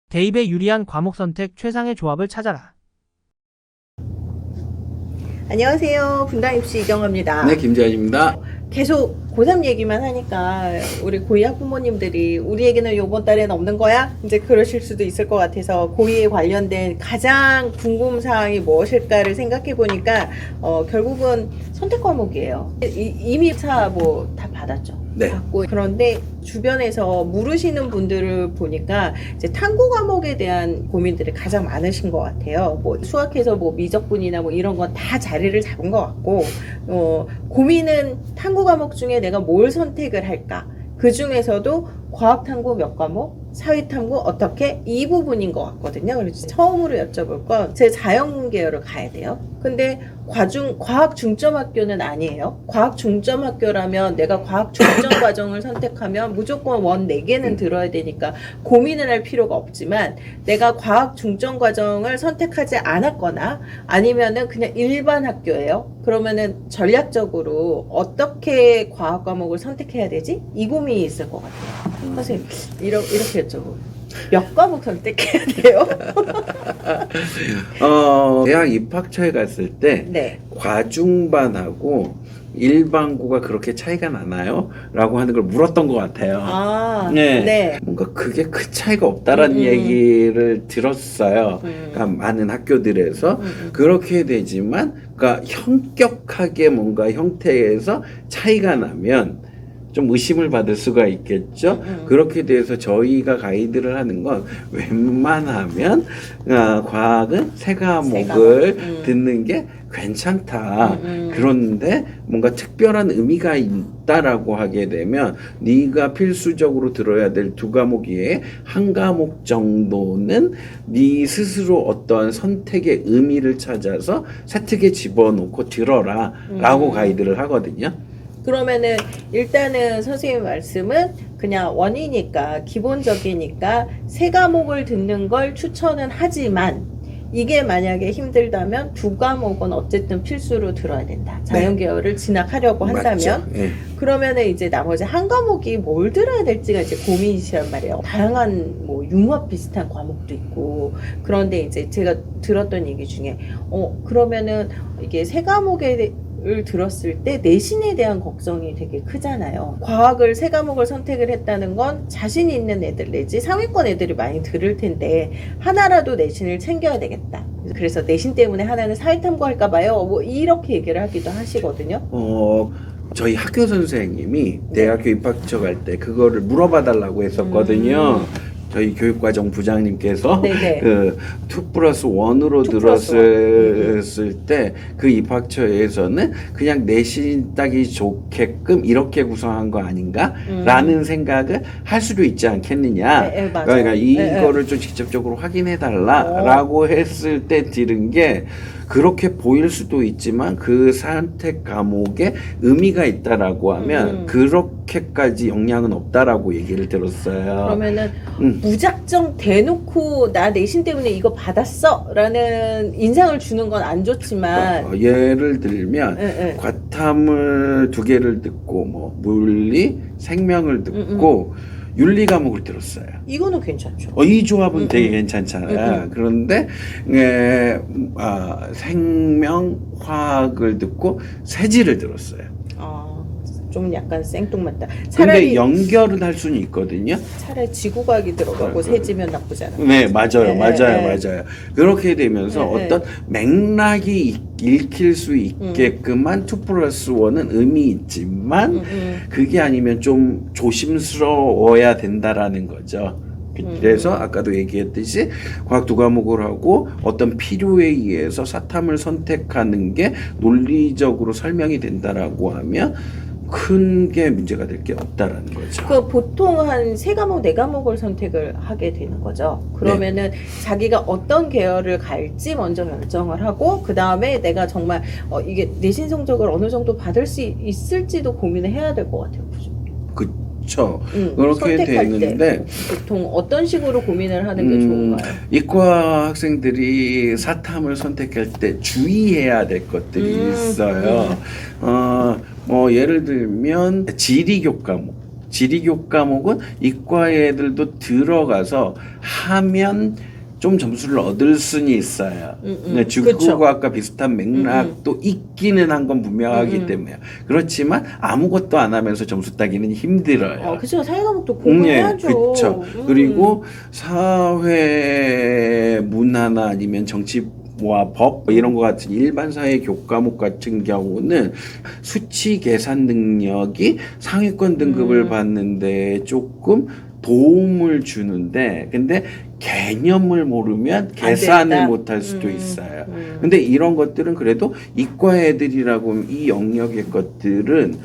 대입에 유리한 과목 선택 최상의 조합을 찾아라. 안녕하세요. 분당입시 이경화입니다. 네, 김재환입니다. 계속 고3 얘기만 하니까 우리 고2 학부모님들이 우리에게는 요번 달에는 없는 거야? 이제 그러실 수도 있을 것 같아서 고2에 관련된 가장 궁금사항이 무엇일까를 생각해 보니까 결국은 선택 과목이에요. 이미 뭐 다 받았죠. 네. 받고 그런데 주변에서 물으시는 분들을 보니까 이제 탐구 과목에 대한 고민들이 가장 많으신 것 같아요. 뭐 수학에서 뭐 미적분이나 뭐 이런 건 다 자리를 잡은 것 같고 고민은 탐구 과목 중에 내가 뭘 선택을 할까? 그 중에서도 과학탐구 몇 과목, 사회탐구 어떻게 이 부분인 것 같거든요. 그래서 처음으로 여쭤볼 건 제 자연 계열을 가야 돼요. 근데 과학 중점 학교는 아니에요. 과학 중점 학교라면 내가 과학 중점 과정을 선택하면 무조건 원 4개는 들어야 되니까 고민을 할 필요가 없지만 내가 과학 중점 과정을 선택하지 않았거나 아니면은 그냥 일반 학교예요. 그러면은 전략적으로 어떻게 과학 과목을 선택해야 되지? 이 고민이 있을 것 같아요. 선생님, 이렇게 여쭤보면 몇 과목 선택해야 돼요? 대학 입학처에 갔을 때 네. 과중반하고 일반고가 그렇게 차이가 나나요? 라고 하는 걸 물었던 것 같아요. 아, 네. 네. 뭔가 그게 큰 차이가 없다라는 얘기를 들었어요. 그러니까 많은 학교들에서 그렇게 되지만, 그러니까 현격하게 뭔가 형태에서 차이가 나면 좀 의심을 받을 수가 있겠죠. 그렇게 돼서 저희가 가이드를 하는 건 웬만하면 과학은 세 과목을 듣는 게 괜찮다. 그런데 뭔가 특별한 의미가 있다라고 하게 되면 네가 필수적으로 들어야 될 2과목 이외에 1과목 정도는 네 스스로 어떠한 선택의 의미를 찾아서 세특에 집어넣고 들어라 라고 가이드를 하거든요. 그러면은 일단은 선생님 말씀은 그냥 원이니까 기본적이니까 3과목을 듣는 걸 추천은 하지만 이게 만약에 힘들다면 2과목은 어쨌든 필수로 들어야 된다. 자연계열을 진학하려고 한다면 네. 그러면은 이제 나머지 1과목이 뭘 들어야 될지가 이제 고민이시란 말이에요. 다양한 뭐 융합 비슷한 과목도 있고 그런데 이제 제가 들었던 얘기 중에 그러면은 이게 3과목에 을 들었을 때 내신에 대한 걱정이 되게 크잖아요. 과학을 3과목을 선택을 했다는 건 자신 있는 애들 내지 상위권 애들이 많이 들을 텐데 하나라도 내신을 챙겨야 되겠다. 그래서 내신 때문에 하나는 사회탐구 할까 봐요. 뭐 이렇게 얘기를 하기도 하시거든요. 저희 학교 선생님이 대학교 입학처 갈 때 그거를 물어봐 달라고 했었거든요. 저희 교육과정 부장님께서 네네. 그 2+1으로 들었을 때 그 입학처에서는 그냥 내신 따기 좋게끔 이렇게 구성한 거 아닌가? 라는 생각을 할 수도 있지 않겠느냐. 네, 맞아요. 그러니까 이거를 네. 좀 직접적으로 확인해 달라 라고 했을 때 들은 게 그렇게 보일 수도 있지만 그 선택 과목에 의미가 있다라고 하면 그렇게까지 영향은 없다라고 얘기를 들었어요. 그러면은 무작정 대놓고 나 내신 때문에 이거 받았어 라는 인상을 주는 건 안 좋지만 예를 들면 네. 과탐을 2개를 듣고 뭐 물리, 생명을 듣고 윤리 과목을 들었어요. 이거는 괜찮죠. 이 조합은 되게 괜찮잖아요. 그런데 생명, 화학을 듣고 세지를 들었어요. 좀 약간 생뚱맞다. 근데 차라리 연결은 할 수는 있거든요. 차라리 지구과학이 들어가고 세지면 나쁘지 않아요. 네, 맞아요. 네, 맞아요. 네. 맞아요. 그렇게 되면서 네, 어떤 맥락이 읽힐 수 있게끔만 2+1은 의미 있지만 그게 아니면 좀 조심스러워야 된다라는 거죠. 그래서 아까도 얘기했듯이 과학 2과목을 하고 어떤 필요에 의해서 사탐을 선택하는 게 논리적으로 설명이 된다라고 하면 큰 게 문제가 될 게 없다라는 거죠. 그 보통 한 3과목, 4과목을 선택을 하게 되는 거죠. 그러면은 자기가 어떤 계열을 갈지 먼저 결정을 하고 그 다음에 내가 정말 이게 내신 성적을 어느 정도 받을 수 있을지도 고민을 해야 될 것 같아요. 그렇죠. 그렇게 되는데 때 보통 어떤 식으로 고민을 하는 게 좋은가요? 이과 학생들이 사탐을 선택할 때 주의해야 될 것들이 있어요. 뭐 예를 들면 지리교 과목 지리교 과목은 이과 애들도 들어가서 하면 좀 점수를 얻을 수는 있어요. 주구과학과 비슷한 맥락도 있기는 한 건 분명하기 때문에 그렇지만 아무것도 안 하면서 점수 따기는 힘들어요. 그렇죠. 사회과목도 공부해야죠. 그렇죠. 그리고 사회 문화나 아니면 정치 와 법 이런 것 같은 일반 사회 교과목 같은 경우는 수치 계산 능력이 상위권 등급을 받는데 조금 도움을 주는데 근데 개념을 모르면 계산을 못할 수도 있어요. 근데 이런 것들은 그래도 이과 애들이라고 이 영역의 것들은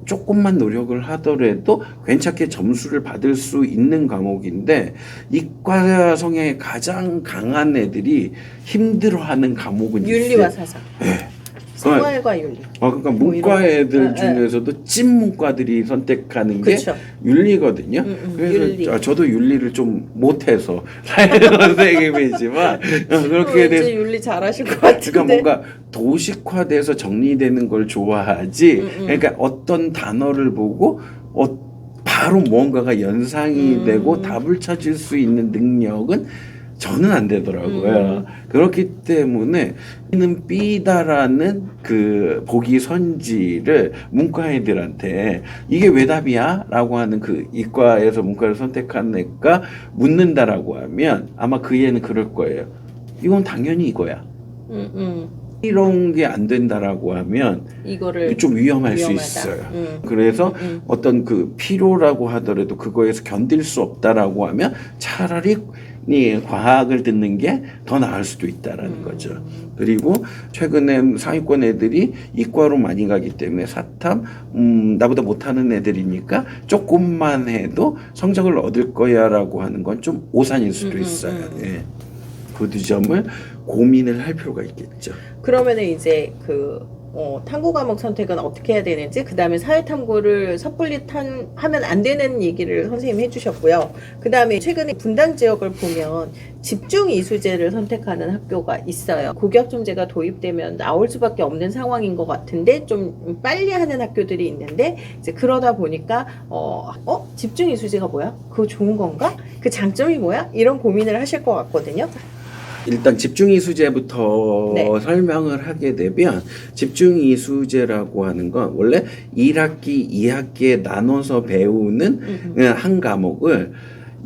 조금만 노력을 하더라도 괜찮게 점수를 받을 수 있는 과목인데 이과 성향이 가장 강한 애들이 힘들어하는 과목은 윤리와 있어요. 사상. 네. 생활과 윤리. 그러니까 문과 애들 중에서도 찐문과들이 선택하는 게 그쵸. 윤리거든요. 그래서 윤리. 저도 윤리를 좀 못해서 선생님이지만 그렇게 돼서 왠지 윤리 잘하실 것 같은데. 그러니까 뭔가 도식화돼서 정리되는 걸 좋아하지. 그러니까 어떤 단어를 보고 바로 뭔가가 연상이 되고 답을 찾을 수 있는 능력은 저는 안 되더라고요. 그렇기 때문에 는 B다라는 그 보기 선지를 문과 애들한테 이게 왜 답이야? 라고 하는 그 이과에서 문과를 선택한 애가 묻는다라고 하면 아마 그 애는 그럴 거예요. 이건 당연히 이거야. 이런 게 안 된다라고 하면 이거를 좀 위험할 수 위험하다. 있어요. 그래서 어떤 그 필요라고 하더라도 그거에서 견딜 수 없다라고 하면 차라리 과학을 듣는 게 더 나을 수도 있다라는 거죠. 그리고 최근에 상위권 애들이 이과로 많이 가기 때문에 사탐 나보다 못하는 애들이니까 조금만 해도 성적을 얻을 거야라고 하는 건 좀 오산일 수도 있어요. 예. 그 두 점을 고민을 할 필요가 있겠죠. 그러면은 이제 탐구 과목 선택은 어떻게 해야 되는지, 그 다음에 사회탐구를 섣불리 하면 안 되는 얘기를 선생님이 해주셨고요. 그 다음에 최근에 분당 지역을 보면 집중 이수제를 선택하는 학교가 있어요. 고교학점제가 도입되면 나올 수밖에 없는 상황인 것 같은데 좀 빨리 하는 학교들이 있는데 이제 그러다 보니까 집중 이수제가 뭐야? 그거 좋은 건가? 그 장점이 뭐야? 이런 고민을 하실 것 같거든요. 일단 집중이수제부터 네. 설명을 하게 되면 집중이수제라고 하는 건 원래 1학기, 2학기에 나눠서 배우는 한 과목을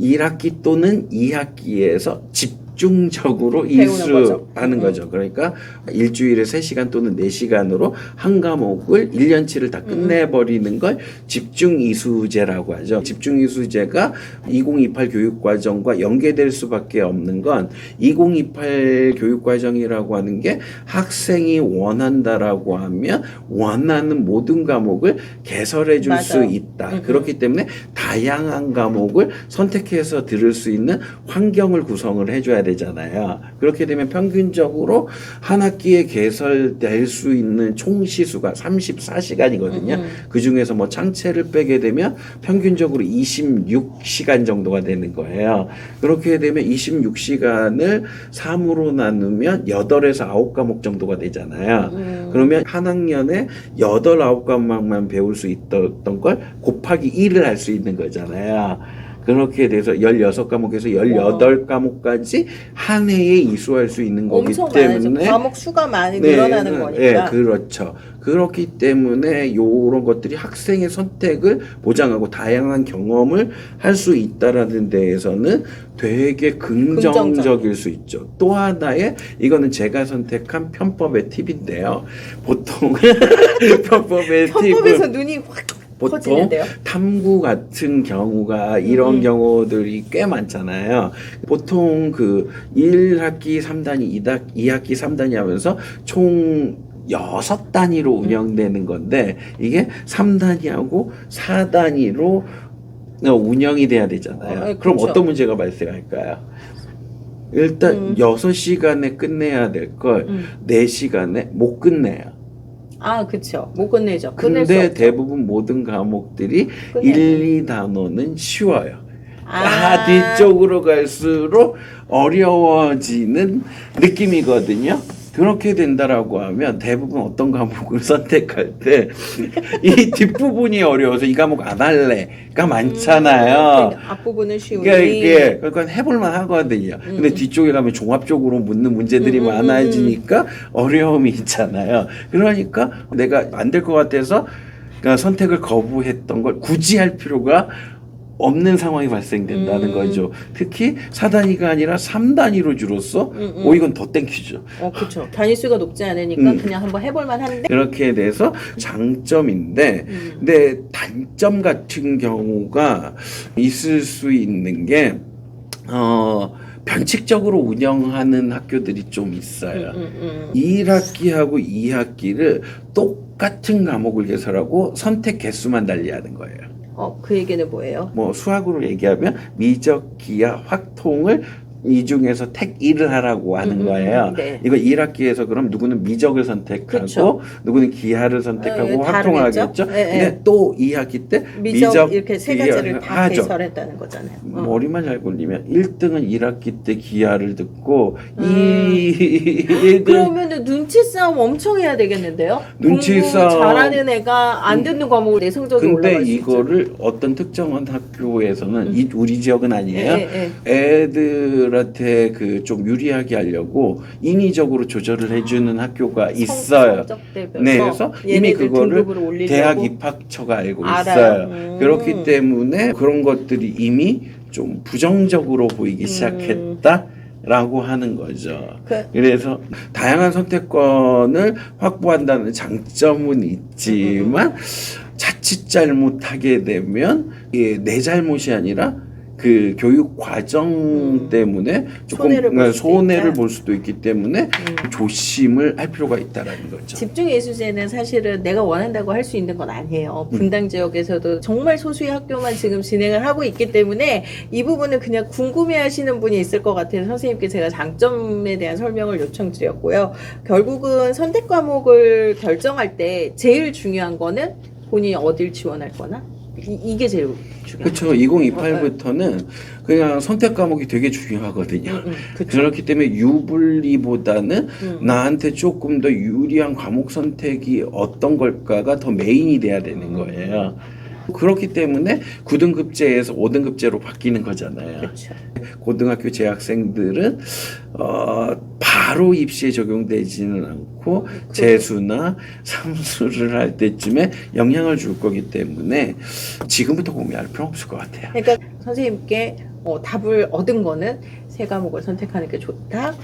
1학기 또는 2학기에서 집중적으로 이수하는 거죠. 그러니까 일주일에 3시간 또는 4시간으로 한 과목을 1년치를 다 끝내버리는 걸 집중이수제라고 하죠. 집중이수제가 2028 교육과정과 연계될 수밖에 없는 건 2028 교육과정이라고 하는 게 학생이 원한다라고 하면 원하는 모든 과목을 개설해 줄 수 있다. 그렇기 때문에 다양한 과목을 선택해서 들을 수 있는 환경을 구성을 해줘야 되잖아요. 그렇게 되면 평균적으로 한 학기에 개설될 수 있는 총 시수가 34시간이거든요. 그 중에서 뭐 창체를 빼게 되면 평균적으로 26시간 정도가 되는 거예요. 그렇게 되면 26시간을 3으로 나누면 8에서 9과목 정도가 되잖아요. 그러면 한 학년에 8, 9과목만 배울 수 있던 걸 곱하기 1을 할 수 있는 거잖아요. 그렇게 돼서 16과목에서 18과목까지 한 해에 이수할 수 있는 거기 때문에 많아져. 과목 수가 많이 늘어나는 거니까. 네, 그렇죠. 그렇기 때문에 이런 것들이 학생의 선택을 보장하고 다양한 경험을 할 수 있다라는 데에서는 되게 긍정적일 수 있죠. 또 하나의 이거는 제가 선택한 편법의 팁인데요. 보통 편법의 편법에서 팁은 눈이 확 보통 커지는데요? 탐구 같은 경우가 이런 경우들이 꽤 많잖아요. 보통 그 1학기 3단위, 2학기 3단위 하면서 총 6단위로 운영되는 건데 이게 3단위하고 4단위로 운영이 돼야 되잖아요. 그렇죠. 그럼 어떤 문제가 발생할까요? 일단 6시간에 끝내야 될 걸 4시간에 못 끝내요. 그쵸. 못 끝내죠. 끝낼 수 근데 없죠. 대부분 모든 과목들이 끝내요. 1, 2단원은 쉬워요. 뒤쪽으로 갈수록 어려워지는 느낌이거든요. 그렇게 된다라고 하면 대부분 어떤 과목을 선택할 때 이 뒷부분이 어려워서 이 과목 안 할래가 많잖아요. 그러니까 앞부분은 쉬우니. 그러니까 해볼만 하거든요. 근데 뒤쪽에 가면 종합적으로 묻는 문제들이 많아지니까 어려움이 있잖아요. 그러니까 내가 안 될 것 같아서 그러니까 선택을 거부했던 걸 굳이 할 필요가 없는 상황이 발생된다는 거죠. 특히 4단위가 아니라 3단위로 줄었어? 이건 더 땡큐죠. 그렇죠. 단위수가 높지 않으니까 그냥 한번 해볼만 한데. 그렇게 돼서 장점인데, 근데 단점 같은 경우가 있을 수 있는 게, 변칙적으로 운영하는 학교들이 좀 있어요. 1학기하고 2학기를 똑같은 과목을 개설하고 선택 개수만 달리하는 거예요. 그 얘기는 뭐예요? 뭐 수학으로 얘기하면 미적, 기하, 확통을 이 중에서 택 1을 하라고 하는 거예요. 네. 이거 1학기에서 그럼 누구는 미적을 선택하고 그쵸. 누구는 기하를 선택하고 다르겠죠? 확통하겠죠. 네, 네. 근데 또 2학기 때 미적 이렇게 세 가지를 다 하죠. 개설했다는 거잖아요. 머리만 잘 굴리면 1등은 1학기 때 기하를 듣고 그러면은 눈치 싸움 엄청 해야 되겠는데요? 눈치 공부 싸움. 잘하는 애가 안 듣는 과목을 내 성적이 근데 올라갈 수 있죠. 이거를 어떤 특정한 학교에서는 우리 지역은 아니에요. 네. 애들한테 그 좀 유리하게 하려고 인위적으로 조절을 해주는 학교가 있어요. 성적대별로 네, 그래서 이미 얘네들 그거를 등급으로 올리려고 대학 입학처가 알고 알아요. 있어요. 그렇기 때문에 그런 것들이 이미 좀 부정적으로 보이기 시작했다라고 하는 거죠. 그래서 다양한 선택권을 확보한다는 장점은 있지만 자칫 잘못하게 되면 이게 내 잘못이 아니라 그 교육 과정 때문에 조금 손해를 볼 수도 있기 때문에 조심을 할 필요가 있다라는 거죠. 집중 예수제는 사실은 내가 원한다고 할 수 있는 건 아니에요. 분당 지역에서도 정말 소수의 학교만 지금 진행을 하고 있기 때문에 이 부분은 그냥 궁금해하시는 분이 있을 것 같아서 선생님께 제가 장점에 대한 설명을 요청드렸고요. 결국은 선택 과목을 결정할 때 제일 중요한 거는 본인이 어딜 지원할 거나 이게 제일 중요해요. 그렇죠. 2028부터는 그냥 선택 과목이 되게 중요하거든요. 그렇기 때문에 유불리보다는 나한테 조금 더 유리한 과목 선택이 어떤 걸까가 더 메인이 돼야 되는 거예요. 그렇기 때문에 9등급제에서 5등급제로 바뀌는 거잖아요. 그렇죠. 고등학교 재학생들은 바로 입시에 적용되지는 않고 재수나 삼수를 할 때쯤에 영향을 줄 거기 때문에 지금부터 고민할 필요 없을 것 같아요. 그러니까 선생님께 답을 얻은 거는 세 과목을 선택하는 게 좋다.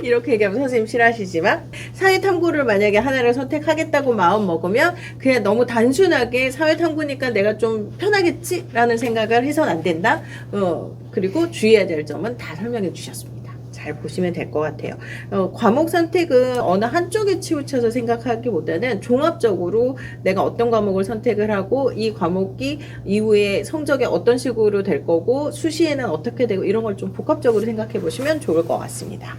이렇게 얘기하면 선생님 싫어하시지만 사회탐구를 만약에 하나를 선택하겠다고 마음 먹으면 그냥 너무 단순하게 사회탐구니까 내가 좀 편하겠지라는 생각을 해서는 안 된다. 그리고 주의해야 될 점은 다 설명해 주셨습니다. 잘 보시면 될 것 같아요. 과목 선택은 어느 한쪽에 치우쳐서 생각하기보다는 종합적으로 내가 어떤 과목을 선택을 하고 이 과목이 이후에 성적이 어떤 식으로 될 거고 수시에는 어떻게 되고 이런 걸 좀 복합적으로 생각해 보시면 좋을 것 같습니다.